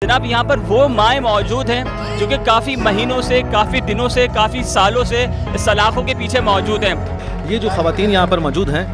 जनाब यहाँ पर वो माएँ मौजूद हैं जो कि काफ़ी महीनों से, काफ़ी दिनों से, काफ़ी सालों से सलाखों के पीछे मौजूद हैं। ये जो ख़वातीन यहाँ पर मौजूद हैं,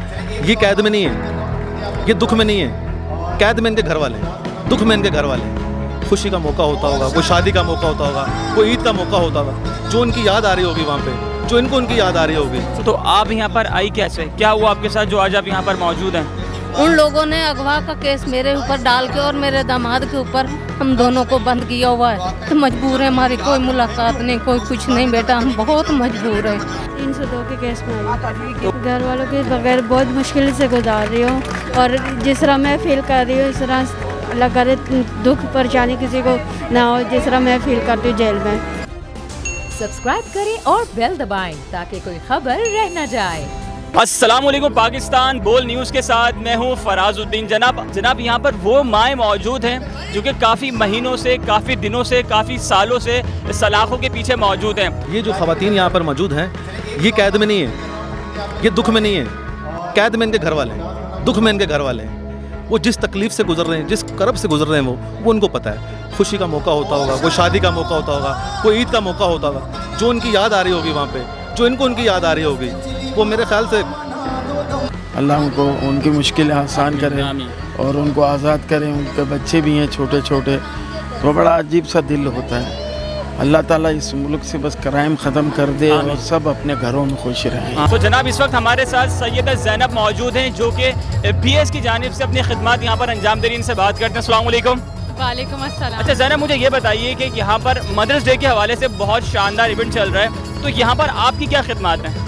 ये कैद में नहीं है, ये दुख में नहीं है। कैद में इनके घर वाले हैं, दुख में इनके घर वाले हैं। खुशी का मौका होता होगा, कोई शादी का मौका होता होगा, कोई ईद का मौका होता होगा, जो उनकी याद आ रही होगी वहाँ पे, जो इनको उनकी याद आ रही होगी। तो आप यहाँ पर आई कैसे, क्या हुआ आपके साथ जो आज आप यहाँ पर मौजूद हैं? उन लोगों ने अगवा का केस मेरे ऊपर डाल के और मेरे दामाद के ऊपर हम दोनों को बंद किया हुआ है। तो मजबूर है, हमारी कोई मुलाकात नहीं, कोई कुछ नहीं बेटा, हम बहुत मजबूर है। 302 के केस में आई, घर वालों के बगैर बहुत मुश्किल से गुजार रही हूँ और जिस तरह मैं फील कर रही हूँ इस तरह अल्लाह करे दुख परेशानी किसी को ना हो जिस तरह मैं फील करती हूँ जेल में। सब्सक्राइब करें और बेल दबाएं ताकि कोई खबर रह न जाए। अस्सलाम वालेकुम पाकिस्तान बोल न्यूज़ के साथ मैं हूँ फराजुद्दीन। जनाब यहाँ पर वो माएँ मौजूद हैं जो कि काफ़ी महीनों से, काफ़ी दिनों से, काफ़ी सालों से सलाखों के पीछे मौजूद हैं। ये जो ख़वातीन यहाँ पर मौजूद हैं, ये कैद में नहीं है, ये दुख में नहीं है। कैद में इनके घर वाले हैं, दुख में इनके घर वाले हैं। वो जिस तकलीफ़ से गुजर रहे हैं, जिस करब से गुजर रहे हैं, वो उनको पता है। खुशी का मौका होता होगा, कोई शादी का मौका होता होगा, कोई ईद का मौका होता होगा, जो उनकी याद आ रही होगी वहाँ पे, जो इनको उनकी याद आ रही होगी, वो मेरे ख्याल से अल्लाह उनको उनकी मुश्किलें आसान करे और उनको आज़ाद करें। उनके बच्चे भी हैं छोटे छोटे, तो बड़ा अजीब सा दिल होता है। अल्लाह ताला इस मुल्क से बस क्राइम ख़त्म कर दे और सब अपने घरों में खुश रहें। तो जनाब इस वक्त हमारे साथ सैयदा ज़ैनब मौजूद हैं जो कि BS की जानिब से अपनी खिदमत यहाँ पर अंजाम दे रही। इनसे बात करते हैं। अस्सलाम वालेकुम। वालेकुम अस्सलाम। अच्छा ज़ैनब, मुझे ये बताइए कि यहाँ पर मदर्स डे के हवाले से बहुत शानदार इवेंट चल रहा है, तो यहाँ पर आपकी क्या खिदमत है?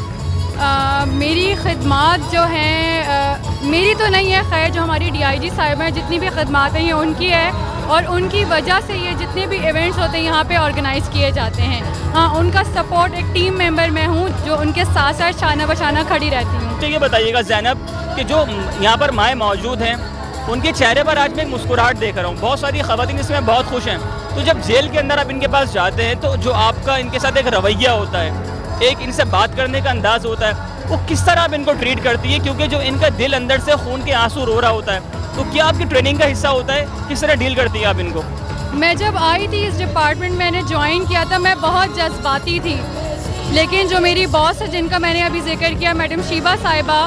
मेरी खिदमत जो हैं मेरी तो नहीं है, खैर जो हमारी DIG साहिब हैं जितनी भी खिदमत हैं ये उनकी है और उनकी वजह से ये जितने भी इवेंट्स होते हैं यहाँ पे ऑर्गेनाइज़ किए जाते हैं। हाँ, उनका सपोर्ट एक टीम मेंबर मैं हूँ जो उनके साथ साथ शाना बशाना खड़ी रहती हूँ। तो ये बताइएगा ज़ैनब कि जो यहाँ पर माएँ मौजूद हैं उनके चेहरे पर आज मैं एक मुस्कुराहट देख रहा हूँ। बहुत सारी ख़वातीन इसमें बहुत खुश हैं। तो जब जेल के अंदर आप इनके पास जाते हैं तो जो आपका इनके साथ एक रवैया होता है, एक इनसे बात करने का अंदाज़ होता है, वो किस तरह आप इनको ट्रीट करती है? क्योंकि जो इनका दिल अंदर से खून के आंसू रो रहा होता है, तो क्या आपकी ट्रेनिंग का हिस्सा होता है? किस तरह डील करती है आप इनको? मैं जब आई थी इस डिपार्टमेंट मैंने ज्वाइन किया था, मैं बहुत जज्बाती थी, लेकिन जो मेरी बॉस है जिनका मैंने अभी जिक्र किया, मैडम शीबा साहिबा,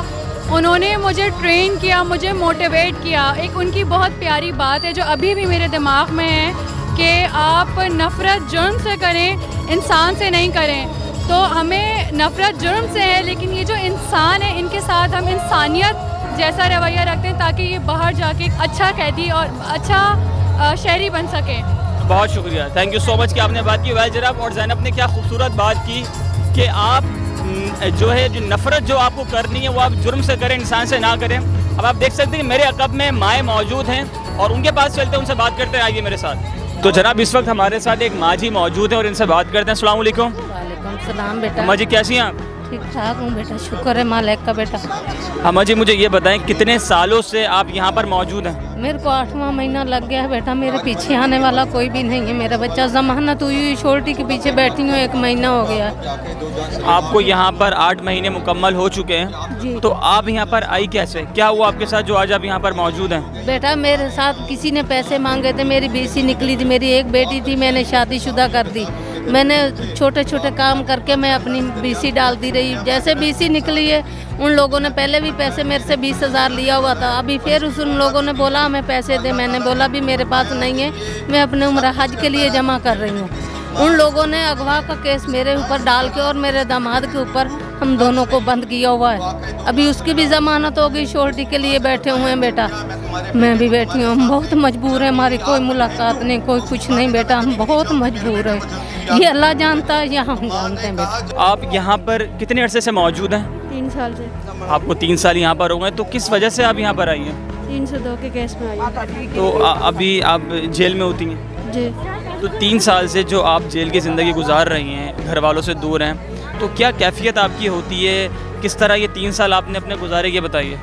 उन्होंने मुझे ट्रेन किया, मुझे मोटिवेट किया। एक उनकी बहुत प्यारी बात है जो अभी भी मेरे दिमाग में है कि आप नफ़रत जुर्म से करें, इंसान से नहीं करें। तो हमें नफ़रत जुर्म से है, लेकिन ये जो इंसान है इनके साथ हम इंसानियत जैसा रवैया रखते हैं ताकि ये बाहर जाके एक अच्छा कैदी और अच्छा शहरी बन सके। बहुत शुक्रिया, थैंक यू सो मच कि आपने बात की। वैल जनाब, और ज़ैनब ने क्या खूबसूरत बात की कि आप जो है जो नफ़रत जो आपको करनी है वो आप जुर्म से करें, इंसान से ना करें। अब आप देख सकते हैं मेरे अकब में माएँ मौजूद हैं और उनके पास चलते हैं, उनसे बात करते हैं। आइए मेरे साथ। तो जनाब इस वक्त हमारे साथ एक माँ जी मौजूद है और इनसे बात करते हैं। अस्सलाम वालेकुम। वालेकुम सलाम बेटा। अम्मा जी कैसी हैं आप? ठीक ठाक हूँ बेटा, शुक्र है मालिक का बेटा। अम्मा जी मुझे ये बताएं कितने सालों से आप यहाँ पर मौजूद हैं? मेरे को 8वां महीना लग गया है बेटा, मेरे पीछे आने वाला कोई भी नहीं है। मेरा बच्चा जमानत हुई छोटी के पीछे बैठी हूँ, 1 महीना हो गया। आपको यहाँ पर 8 महीने मुकम्मल हो चुके हैं जी। तो आप यहाँ पर आई कैसे, क्या हुआ आपके साथ जो आज आप यहाँ पर मौजूद हैं? बेटा मेरे साथ किसी ने पैसे मांगे थे, मेरी BC निकली थी, मेरी एक बेटी थी, मैंने शादीशुदा कर दी। मैंने छोटे छोटे काम करके मैं अपनी BC डालती रही। जैसे BC निकली है उन लोगों ने पहले भी पैसे मेरे से 20,000 लिया हुआ था, अभी फिर उन लोगों ने बोला हमें पैसे दे। मैंने बोला भी मेरे पास नहीं है, मैं अपने उम्र हज के लिए जमा कर रही हूँ। उन लोगों ने अगवा का केस मेरे ऊपर डाल के और मेरे दामाद के ऊपर हम दोनों को बंद किया हुआ है। अभी उसकी भी ज़मानत हो गई, शोरटी के लिए बैठे हुए हैं बेटा, मैं भी बैठी हूँ। हम बहुत मजबूर हैं, हमारी कोई मुलाकात नहीं, कोई कुछ नहीं बेटा, हम बहुत मजबूर हैं। ये अल्लाह जानता है या हम जानते हैं बेटा। आप यहाँ पर कितने अरसे से मौजूद हैं? 3 साल से। आपको 3 साल यहाँ पर हो गए, तो किस वजह से आप यहाँ पर आई हैं? 302 के केस में आई। तो अभी आप जेल में होती हैं जी। तो 3 साल से जो आप जेल की ज़िंदगी गुजार रही हैं, घर वालों से दूर हैं, तो क्या कैफियत आपकी होती है? किस तरह ये 3 साल आपने अपने गुजारे, ये बताइए।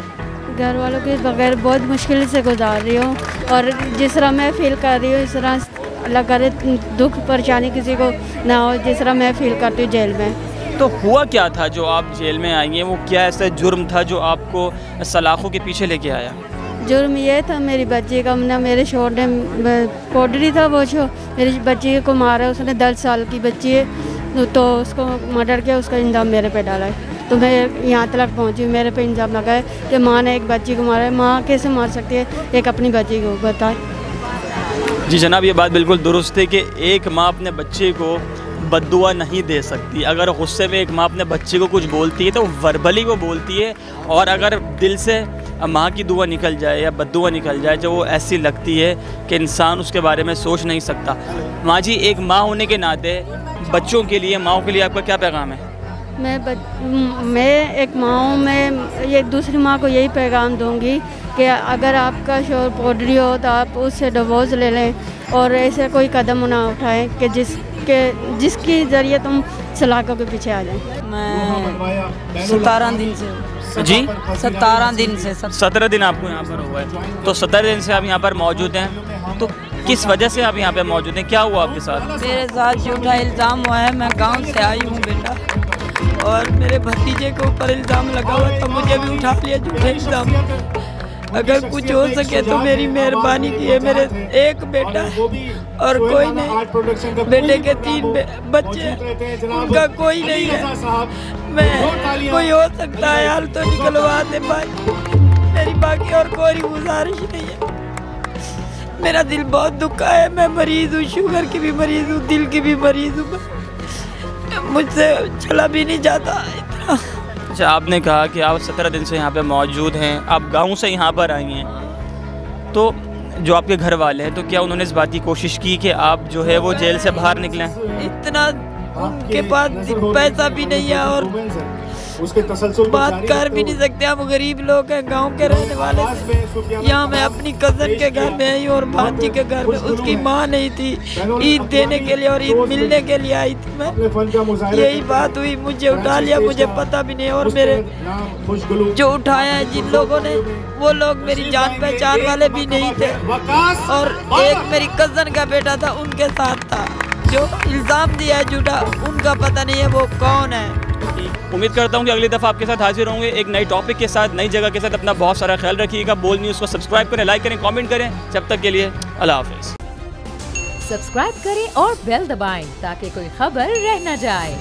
घर वालों के बगैर बहुत मुश्किल से गुजार रही हूँ और जिस तरह मैं फील कर रही हूँ इस तरह अल्लाह करे दुख परेशानी किसी को ना हो जिस तरह मैं फील करती हूँ जेल में। तो हुआ क्या था जो आप जेल में आई हैं? वो क्या ऐसा जुर्म था जो आपको सलाखों के पीछे लेके आया? जुर्म ये था मेरी बच्ची का, ना मेरे शोर ने पोडरी था वो जो मेरी बच्ची को मारा, उसने 10 साल की बच्ची है तो उसको मर्डर किया, उसका इल्ज़ाम मेरे पे डाला है। तो मैं यहाँ तक पहुँची, मेरे पे इल्ज़ाम लगा है कि माँ ने एक बच्ची को मारा है। माँ कैसे मार सकती है एक अपनी बच्ची को, बताए। जी जनाब, ये बात बिल्कुल दुरुस्त है कि एक माँ अपने बच्चे को बद्दुआ नहीं दे सकती। अगर गुस्से में एक माँ अपने बच्चे को कुछ बोलती है तो वर्बली वो बोलती है, और अगर दिल से माँ की दुआ निकल जाए या बद्दुआ निकल जाए जो वो ऐसी लगती है कि इंसान उसके बारे में सोच नहीं सकता। माँ जी, एक माँ होने के नाते बच्चों के लिए, माँओं के लिए आपका क्या पैगाम है? मैं एक माँ हूँ, मैं ये दूसरी माँ को यही पैगाम दूँगी कि अगर आपका शोर पोडरी हो तो आप उससे डिवोर्स ले लें और ऐसे कोई कदम ना उठाएं कि जिसके ज़रिए तुम सलाखों के पीछे आ जाएं। मैं 17 दिन से जी 17 दिन से 17 दिन आपको यहाँ पर हुआ है, तो 17 दिन से आप यहाँ पर मौजूद हैं, तो किस वजह से आप यहाँ पे मौजूद हैं? क्या हुआ आपके साथ? मेरे साथ झूठा इल्ज़ाम हुआ है। मैं गांव से आई हूँ बेटा, और मेरे भतीजे के ऊपर इल्ज़ाम लगा हुआ था, मुझे भी उठा लिया झूठे इल्ज़ाम। अगर कुछ हो सके तो मेरी मेहरबानी की है। मेरे एक बेटा और कोई नहीं, बेटे के 3 बच्चे, उनका कोई नहीं है। मैं कोई हो सकता है यार तो निकलवा दे भाई, मेरी बाकी और कोई गुजारिश नहीं है। मेरा दिल बहुत दुखा है, मैं मरीज़ हूँ, शुगर की भी मरीज़ हूँ, दिल की भी मरीज़ हूँ, मुझसे चला भी नहीं जाता इतना। अच्छा, आपने कहा कि आप 17 दिन से यहाँ पे मौजूद हैं, आप गांव से यहाँ पर आई हैं, तो जो आपके घर वाले हैं, तो क्या उन्होंने इस बात की कोशिश की कि आप जो है वो जेल से बाहर निकलें? इतना उनके पास पैसा भी नहीं है और बात कर भी नहीं सकते। हम गरीब लोग हैं, गांव के रहने वाले। यहाँ मैं अपनी कज़न के घर में आई और भांजी के घर में, उसकी माँ नहीं थी, ईद देने के लिए और ईद मिलने के लिए आई थी मैं। यही बात हुई, मुझे उठा लिया, मुझे पता भी नहीं। और मेरे जो उठाया है जिन लोगों ने, वो लोग मेरी जान पहचान वाले भी नहीं थे, और एक मेरी कज़न का बेटा था उनके साथ था। जो इल्ज़ाम दिया है झूठा, उनका पता नहीं है वो कौन है। उम्मीद करता हूँ कि अगली दफ़ा आपके साथ हाजिर होंगे एक नई टॉपिक के साथ, नई जगह के साथ। अपना बहुत सारा ख्याल रखिएगा। बोल न्यूज़ को सब्सक्राइब करें, लाइक करें, कमेंट करें। जब तक के लिए अल्लाह हाफिज़। सब्सक्राइब करें और बेल दबाएं ताकि कोई खबर रह न जाए।